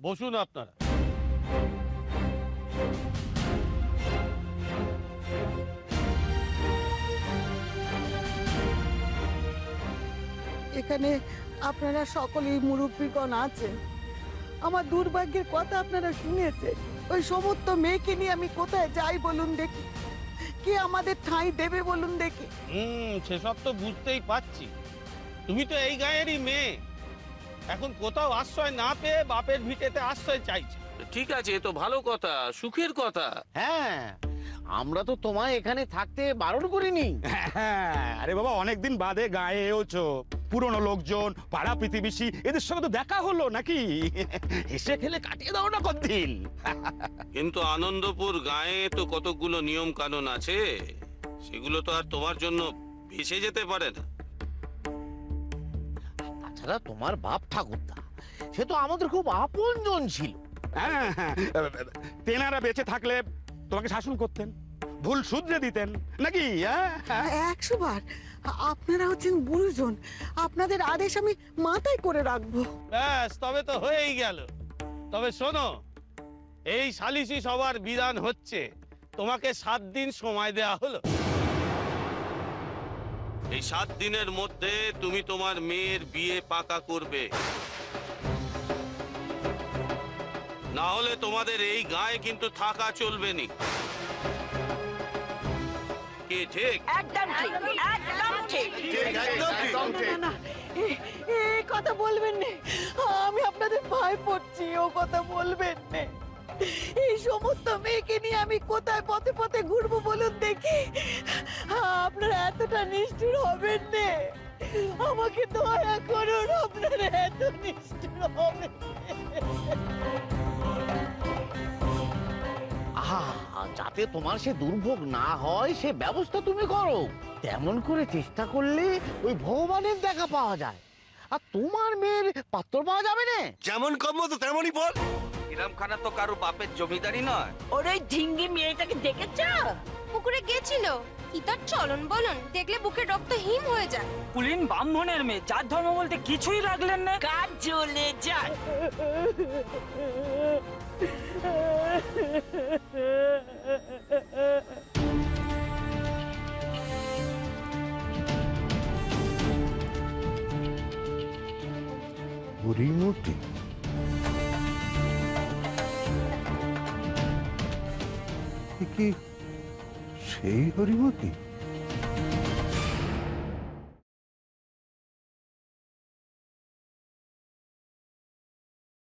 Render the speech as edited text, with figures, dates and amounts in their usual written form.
বসুন আপনারা। এখানে আপনারা সকলেই মুরব্বীগণ আছেন। আমার দুর্ভাগ্যের কথা আপনারা শুনেছেন। ওই সমস্ত মেয়েকে নিয়ে আমি কোথায় যাই বলুন দেখি? কে আমাদের ঠাঁই দেবে বলুন দেখি? সেসব তো বুঝতেই পারছি। তুমি তো এই গায়েরই মেয়ে, এখন কোথাও আশ্রয় না পেয়ে বাপের ভিটেতে আশ্রয় চাইছে। ঠিক আছে, তো ভালো কথা, সুখের কথা। হ্যাঁ, আমরা তো তোমায় এখানে থাকতে বারণ করিনি। আরে বাবা, অনেকদিন বাদে গায়ে এসেছো, পুরনো লোকজন, পাড়া প্রতিবেশী, এদের সঙ্গে তো দেখা হলো নাকি? হেসে খেলে কাটিয়ে দাও না কতদিন। কিন্তু আনন্দপুর গায়ে তো কতগুলো নিয়ম কানুন আছে, সেগুলো তো আর তোমার জন্য ভেসে যেতে পারে না। তাছাড়া তোমার বাপ ঠাকুরদা, সে তো আমাদের খুব আপনজন ছিল। হ্যাঁ, তেনারা বেঁচে থাকলে তোমাকে শাসন করতেন, ভুল শুধরে দিতেন নাকি? 100 বার। আপনারা হচ্ছেন গুরুজন, আপনাদের আদেশ আমি মাথায় করে রাখবো। ব্যাস, তবে তো হয়েই গেল। তবে শোনো, এই সালিসি সবার বিধান হচ্ছে তোমাকে 7 দিন সময় দেয়া হলো। এই 7 দিনের মধ্যে তুমি তোমার মেয়ের বিয়ে পাকা করবে, না হলে তোমাদের এই গায়ে কিন্তু থাকা চলবে না। কে ঠিক? একদম ঠিক, একদম ঠিক। না না, এই কথা বলবেন না। আমি আপনাদের ভয় পড়ছি, ও কথা বলবেন না। এই সমস্ত মেয়েকে নিয়ে আমি কোথায় পথে পথে ঘুরবো বলুন দেখি? আপনারা এতটা নিষ্ঠুর হবেন না। আমাকে দয়া করুন, আপনারা এত নিষ্ঠুর হবেন না। যাতে তোমার সে দুর্ভোগ না হয় সে ব্যবস্থা তুমি করো। তেমন করে চেষ্টা করলে ওই ভগবানের দেখা পাওয়া যায়, আর তোমার মেয়ের পাত্র পাওয়া যাবে না। যেমন কর্ম তো তেমনই ফল। ইরামখানা তো কারো বাপের জমিদারি নয়। ওর ওই ঢিঙ্গি মেয়েটাকে দেখেছো? পুকুরে গেছিল, কি তার চলন বলুন, দেখলে বুকের রক্ত হিম হয়ে যায়। কুলীন ব্রাহ্মণের মেয়ে, যার ধর্ম বলতে কিছুই রাখলেন না। কাজ জ্বলে যায়। হরিমূর্তি, কি সেই হরিমূর্তি?